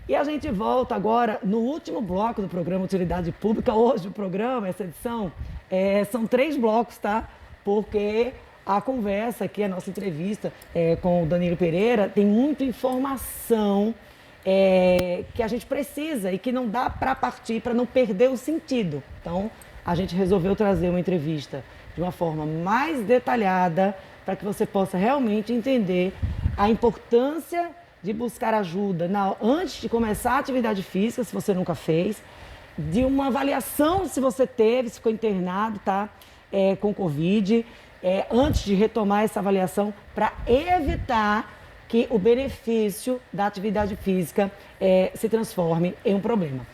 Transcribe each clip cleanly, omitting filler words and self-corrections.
E a gente volta agora no último bloco do programa Utilidade Pública. Hoje o programa, essa edição, são 3 blocos, tá? Porque a conversa aqui, a nossa entrevista com o Danilo Pereira, tem muita informação que a gente precisa e que não dá para partir, para não perder o sentido. Então, a gente resolveu trazer uma entrevista de uma forma mais detalhada para que você possa realmente entender a importância de buscar ajuda antes de começar a atividade física, se você nunca fez, de uma avaliação se você teve, se ficou internado, tá? Com Covid, antes de retomar essa avaliação, para evitar que o benefício da atividade física se transforme em um problema.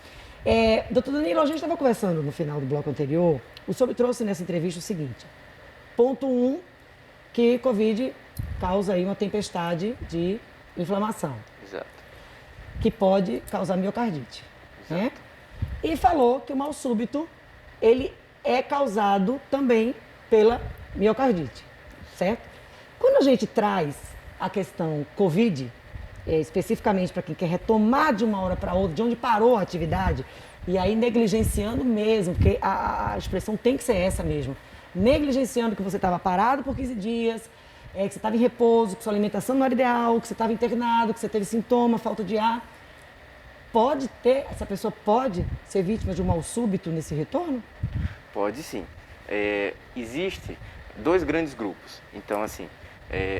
Doutor Danilo, a gente estava conversando no final do bloco anterior, o senhor trouxe nessa entrevista o seguinte: ponto 1, que Covid causa aí uma tempestade de inflamação. Exato. Que pode causar miocardite. Né? E falou que o mal súbito, ele é causado também pela miocardite, certo? Quando a gente traz a questão Covid, especificamente para quem quer retomar de uma hora para outra, de onde parou a atividade, e aí negligenciando mesmo, porque a expressão tem que ser essa mesmo, negligenciando que você estava parado por 15 dias, que você estava em repouso, que sua alimentação não era ideal, que você estava internado, que você teve sintoma, falta de ar. Essa pessoa pode ser vítima de um mal súbito nesse retorno? Pode sim. Existe 2 grandes grupos. Então, assim,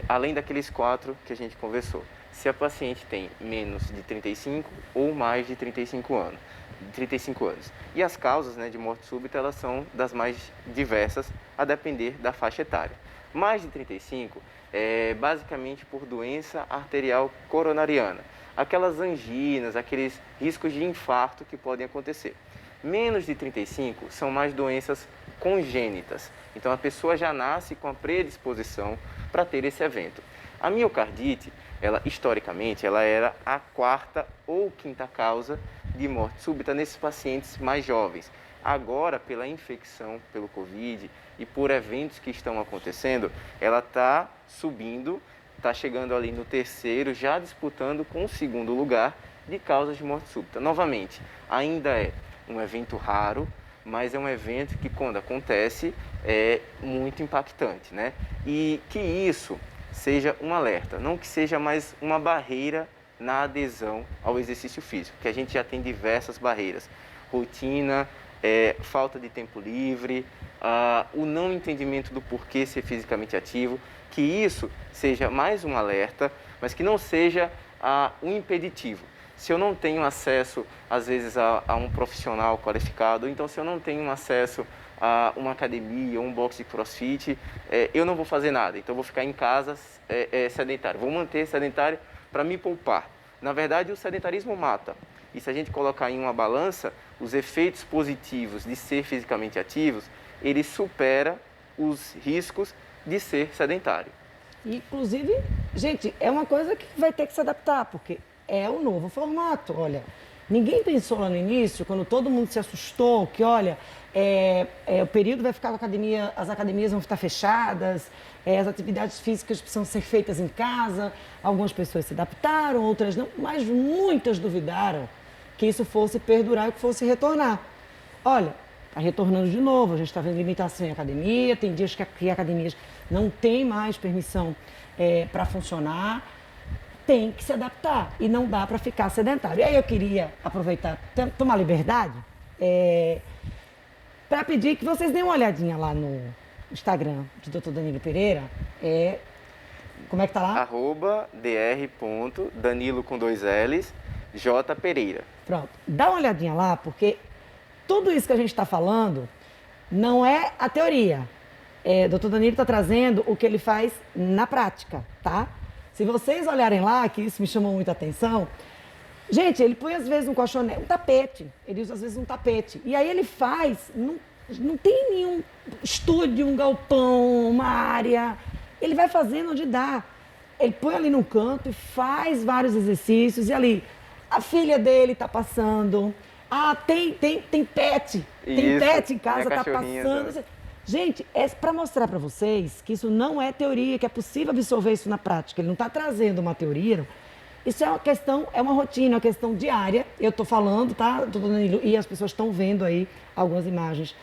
além daqueles 4 que a gente conversou, se a paciente tem menos de 35 ou mais de 35 anos. E as causas, né, de morte súbita, elas são das mais diversas, a depender da faixa etária. Mais de 35 é basicamente por doença arterial coronariana, aquelas anginas, aqueles riscos de infarto que podem acontecer. Menos de 35 são mais doenças congênitas, então a pessoa já nasce com a predisposição para ter esse evento. A miocardite, historicamente, ela era a 4ª ou 5ª causa de morte súbita nesses pacientes mais jovens. Agora, pela infecção pelo Covid e por eventos que estão acontecendo, ela está subindo, está chegando ali no 3º, já disputando com o 2º lugar de causas de morte súbita. Novamente, ainda é um evento raro, mas é um evento que, quando acontece, é muito impactante, né? E que isso seja um alerta, não que seja mais uma barreira na adesão ao exercício físico, que a gente já tem diversas barreiras. Rotina, falta de tempo livre, o não entendimento do porquê ser fisicamente ativo, que isso seja mais um alerta, mas que não seja um impeditivo. Se eu não tenho acesso, às vezes, a um profissional qualificado, então se eu não tenho acesso a uma academia, um box de crossfit, eu não vou fazer nada, então eu vou ficar em casa sedentário, vou manter sedentário para me poupar. Na verdade, o sedentarismo mata. E se a gente colocar em uma balança, os efeitos positivos de ser fisicamente ativos, ele supera os riscos de ser sedentário. Inclusive, gente, é uma coisa que vai ter que se adaptar, porque é o novo formato. Olha, ninguém pensou lá no início, quando todo mundo se assustou, que olha, o período vai ficar com a academia, as academias vão estar fechadas, as atividades físicas precisam ser feitas em casa. Algumas pessoas se adaptaram, outras não, mas muitas duvidaram que isso fosse perdurar e que fosse retornar. Olha, está retornando de novo, a gente está vendo limitação em academia, tem dias que academias não têm mais permissão para funcionar, tem que se adaptar e não dá para ficar sedentário. E aí eu queria aproveitar, tomar liberdade, para pedir que vocês deem uma olhadinha lá no Instagram do Dr. Danilo Pereira. Como é que tá lá? @dr.danilo com 2 L's, J. Pereira. Pronto, dá uma olhadinha lá, porque tudo isso que a gente está falando não é a teoria. Dr. Danilo está trazendo o que ele faz na prática, tá? Se vocês olharem lá, que isso me chamou muita atenção, gente, ele põe às vezes um colchonete, um tapete, ele usa às vezes um tapete, e aí ele faz, não tem nenhum estúdio, um galpão, uma área, ele vai fazendo onde dá. Ele põe ali no canto e faz vários exercícios, e ali, a filha dele está passando, tem pet, tem Isso, pet em casa, está cachorrinha passando. também. Gente, é para mostrar para vocês que isso não é teoria, que é possível absorver isso na prática. Ele não está trazendo uma teoria, Isso é uma questão, é uma rotina, uma questão diária. Eu estou falando, tá, doutor Danilo? E as pessoas estão vendo aí algumas imagens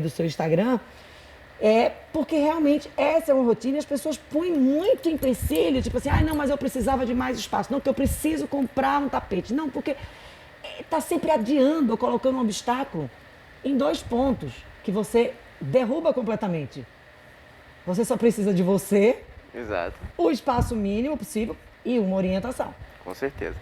do seu Instagram. Porque realmente essa é uma rotina e as pessoas põem muito empecilho, tipo assim, não, mas eu precisava de mais espaço. Não, que eu preciso comprar um tapete. Não, porque está sempre adiando ou colocando um obstáculo em 2 pontos que você derruba completamente. Você só precisa de você, Exato. o espaço mínimo possível e uma orientação. Com certeza.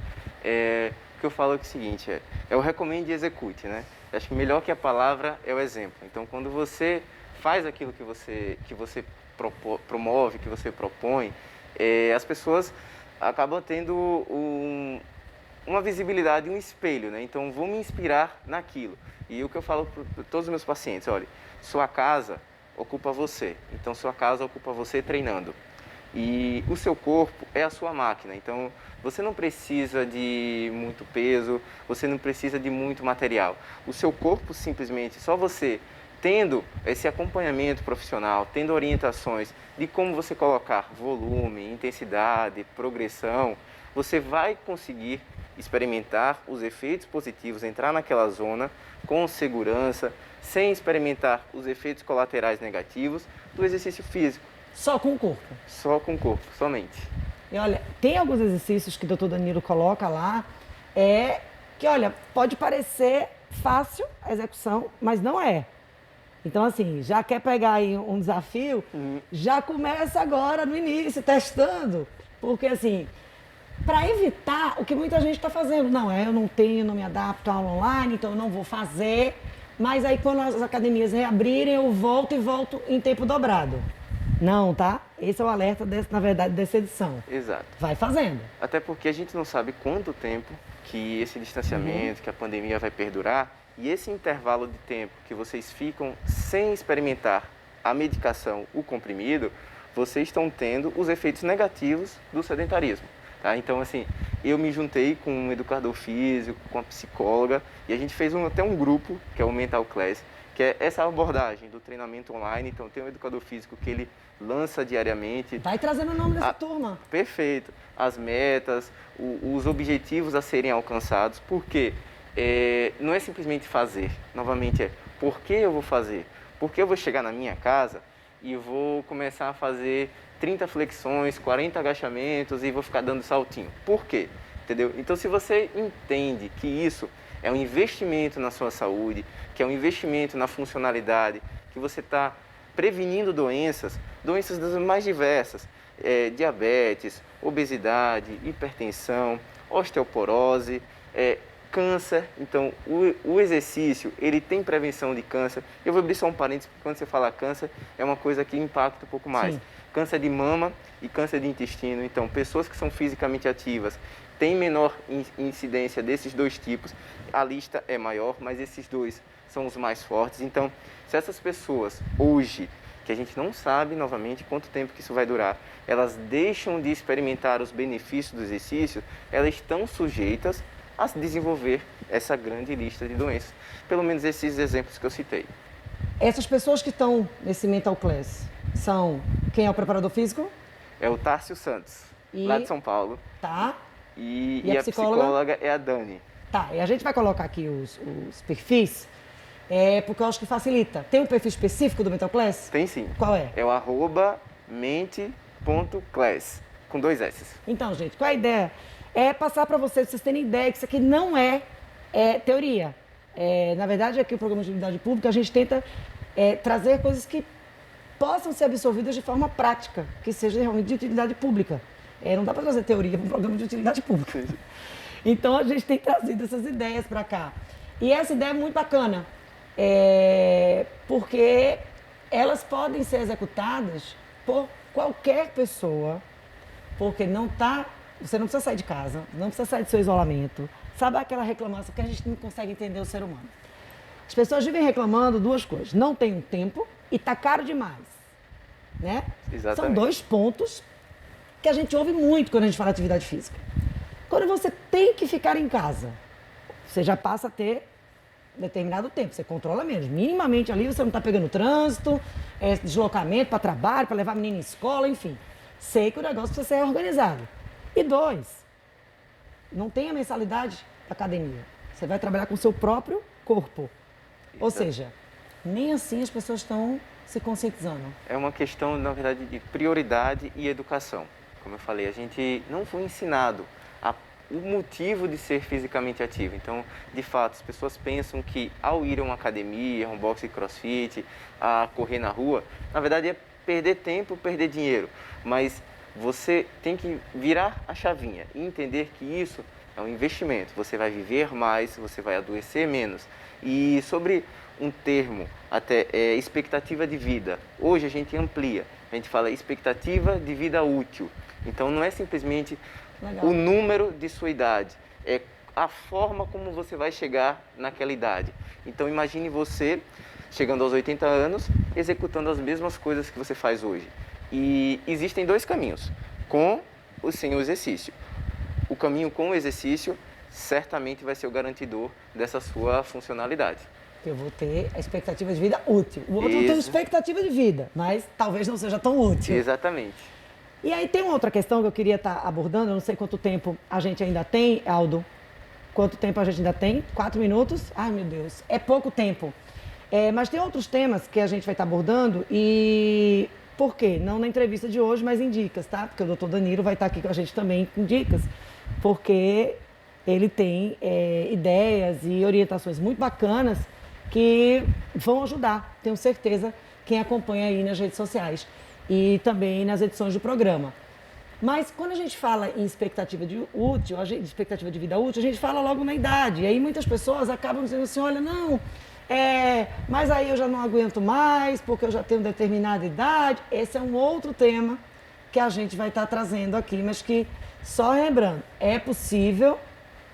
O que eu falo é o seguinte, eu recomendo e execute, né? Acho que melhor que a palavra é o exemplo. Então, quando você faz aquilo que você promove, que você propõe, as pessoas acabam tendo uma visibilidade, um espelho, né? Então, vou me inspirar naquilo. E o que eu falo para todos os meus pacientes, olha, sua casa ocupa você. Então, sua casa ocupa você treinando. E o seu corpo é a sua máquina, então você não precisa de muito peso, você não precisa de muito material. O seu corpo simplesmente, só você tendo esse acompanhamento profissional, tendo orientações de como você colocar volume, intensidade, progressão, você vai conseguir experimentar os efeitos positivos, entrar naquela zona com segurança, sem experimentar os efeitos colaterais negativos do exercício físico. Só com o corpo? Só com o corpo, somente. E olha, tem alguns exercícios que o doutor Danilo coloca lá, que olha, pode parecer fácil a execução, mas não é. Então assim, já quer pegar aí um desafio, já começa agora no início, testando. Porque assim, para evitar o que muita gente está fazendo. Não, eu não tenho, não me adapto à aula online, então eu não vou fazer. Mas aí quando as academias reabrirem, eu volto em tempo dobrado. Não, tá? Esse é o alerta, na verdade, dessa edição. Exato. Vai fazendo. Até porque a gente não sabe quanto tempo que esse distanciamento, que a pandemia vai perdurar. E esse intervalo de tempo que vocês ficam sem experimentar a medicação, o comprimido, vocês estão tendo os efeitos negativos do sedentarismo. Tá? Então, assim, eu me juntei com um educador físico, com uma psicóloga, e a gente fez até um grupo, que é o Mental Class, que é essa abordagem do treinamento online. Então, tem um educador físico que ele lança diariamente. Vai trazendo o nome dessa turma. Perfeito. As metas, os objetivos a serem alcançados. Por quê? Não é simplesmente fazer. Novamente, por que eu vou fazer? Por que eu vou chegar na minha casa e vou começar a fazer 30 flexões, 40 agachamentos e vou ficar dando saltinho? Por quê? Entendeu? Então, se você entende que isso é um investimento na sua saúde, que é um investimento na funcionalidade, que você está prevenindo doenças das mais diversas, diabetes, obesidade, hipertensão, osteoporose, câncer. Então, o exercício, ele tem prevenção de câncer. Eu vou abrir só um parênteses, porque quando você fala câncer, é uma coisa que impacta um pouco mais. Sim. Câncer de mama e câncer de intestino. Então, pessoas que são fisicamente ativas têm menor incidência desses 2 tipos. A lista é maior, mas esses 2 são os mais fortes. Então, se essas pessoas hoje, que a gente não sabe novamente quanto tempo que isso vai durar, elas deixam de experimentar os benefícios do exercício, elas estão sujeitas a desenvolver essa grande lista de doenças. Pelo menos esses exemplos que eu citei. Essas pessoas que estão nesse Mental Class são quem é o preparador físico? É o Tárcio Santos, lá de São Paulo. Tá. E a psicóloga é a Dani. Tá, e a gente vai colocar aqui os perfis, porque eu acho que facilita. Tem um perfil específico do Mental Class? Tem sim. Qual é? É o @mente.class, com 2 S. Então, gente, qual é a ideia? É passar para vocês terem ideia que isso aqui não é teoria. Na verdade, aqui o programa de utilidade pública, a gente tenta trazer coisas que possam ser absorvidas de forma prática, que seja realmente de utilidade pública. Não dá para trazer teoria para um programa de utilidade pública. Então, a gente tem trazido essas ideias para cá. E essa ideia é muito bacana, porque elas podem ser executadas por qualquer pessoa, porque você não precisa sair de casa, não precisa sair do seu isolamento. Sabe aquela reclamação que a gente não consegue entender o ser humano? As pessoas vivem reclamando 2 coisas. Não tem um tempo e tá caro demais. Né? Exatamente. São 2 pontos que a gente ouve muito quando a gente fala de atividade física. Quando você tem que ficar em casa, você já passa a ter determinado tempo. Você controla menos. Minimamente ali você não está pegando trânsito, deslocamento para trabalho, para levar a menina em escola, enfim. Sei que o negócio precisa ser organizado. E 2, não tem a mensalidade da academia. Você vai trabalhar com o seu próprio corpo. Ou seja, nem assim as pessoas estão se conscientizando. É uma questão, na verdade, de prioridade e educação. Como eu falei, a gente não foi ensinado o motivo de ser fisicamente ativo. Então, de fato, as pessoas pensam que ao ir a uma academia, um boxe de crossfit, a correr na rua, na verdade é perder tempo, perder dinheiro. Mas você tem que virar a chavinha e entender que isso é um investimento. Você vai viver mais, você vai adoecer menos. E sobre um termo, até expectativa de vida, hoje a gente amplia. A gente fala expectativa de vida útil. Então, não é simplesmente o número de sua idade, é a forma como você vai chegar naquela idade. Então, imagine você chegando aos 80 anos, executando as mesmas coisas que você faz hoje. E existem dois caminhos, com ou sem o exercício. O caminho com o exercício certamente vai ser o garantidor dessa sua funcionalidade. Eu vou ter a expectativa de vida útil. O outro tem expectativa de vida, mas talvez não seja tão útil. Exatamente. E aí tem uma outra questão que eu queria estar abordando, eu não sei quanto tempo a gente ainda tem, Aldo. Quanto tempo a gente ainda tem? 4 minutos? Ai, meu Deus, é pouco tempo. Mas tem outros temas que a gente vai estar abordando e... Por quê? Não na entrevista de hoje, mas em dicas, tá? Porque o doutor Danilo vai estar aqui com a gente também com dicas, porque ele tem ideias e orientações muito bacanas que vão ajudar, tenho certeza, quem acompanha aí nas redes sociais e também nas edições do programa. Mas quando a gente fala em expectativa de vida útil, a gente fala logo na idade. E aí muitas pessoas acabam dizendo assim, olha, não, mas aí eu já não aguento mais, porque eu já tenho determinada idade. Esse é um outro tema que a gente vai estar trazendo aqui, mas que, só lembrando, é possível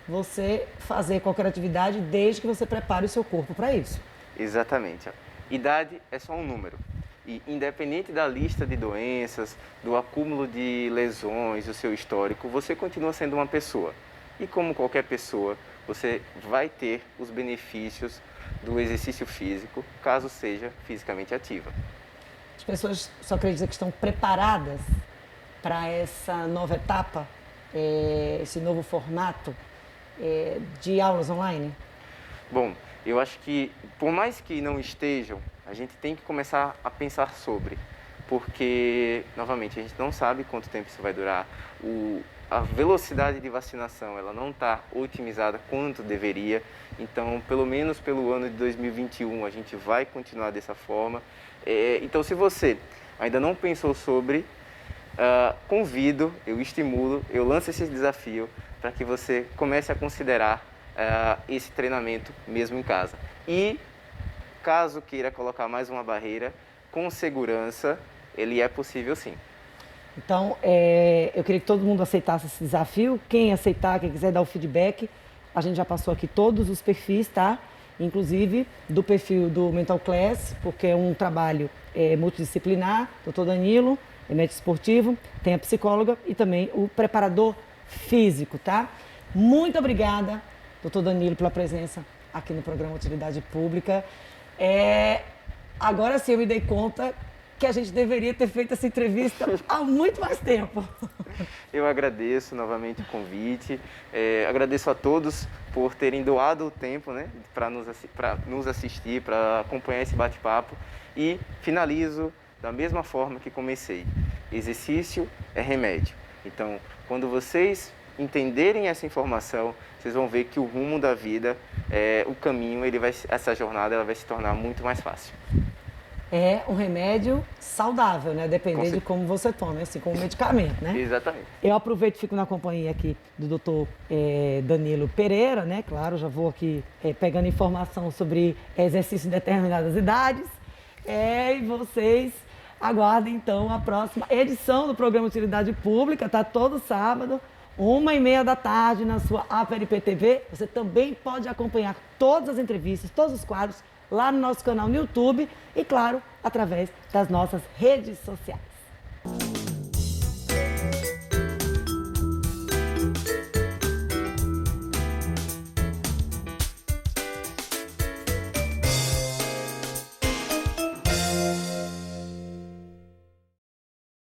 você fazer qualquer atividade desde que você prepare o seu corpo para isso. Exatamente. Idade é só um número. E independente da lista de doenças, do acúmulo de lesões, do seu histórico, você continua sendo uma pessoa. E como qualquer pessoa, você vai ter os benefícios do exercício físico, caso seja fisicamente ativa. As pessoas só acreditam que estão preparadas para essa nova etapa, esse novo formato de aulas online? Bom, eu acho que, por mais que não estejam, a gente tem que começar a pensar sobre, porque, novamente, a gente não sabe quanto tempo isso vai durar, a velocidade de vacinação ela não está otimizada quanto deveria, então, pelo menos pelo ano de 2021, a gente vai continuar dessa forma. Então, se você ainda não pensou sobre, convido, eu estimulo, eu lanço esse desafio para que você comece a considerar esse treinamento mesmo em casa. E, caso queira colocar mais uma barreira, com segurança, ele é possível sim. Então, eu queria que todo mundo aceitasse esse desafio. Quem aceitar, quem quiser dar o feedback, a gente já passou aqui todos os perfis, tá? Inclusive do perfil do Mental Class, porque é um trabalho multidisciplinar, doutor Danilo, é médico esportivo, tem a psicóloga e também o preparador físico, tá? Muito obrigada, doutor Danilo, pela presença aqui no programa Utilidade Pública. Agora sim eu me dei conta que a gente deveria ter feito essa entrevista há muito mais tempo. Eu agradeço novamente o convite, agradeço a todos por terem doado o tempo, né, para nos assistir, para acompanhar esse bate-papo e finalizo da mesma forma que comecei. Exercício é remédio. Então, quando vocês entenderem essa informação, vocês vão ver que o rumo da vida, o caminho, essa jornada ela vai se tornar muito mais fácil. É um remédio saudável, né? Dependendo de como você toma, assim como um medicamento, né? Exatamente. Eu aproveito e fico na companhia aqui do doutor Danilo Pereira, né? Claro, já vou aqui pegando informação sobre exercício em determinadas idades. E vocês aguardem, então, a próxima edição do programa Utilidade Pública, tá? Todo sábado, 1h30 da tarde, na sua APRP TV. Você também pode acompanhar todas as entrevistas, todos os quadros, lá no nosso canal no YouTube e, claro, através das nossas redes sociais.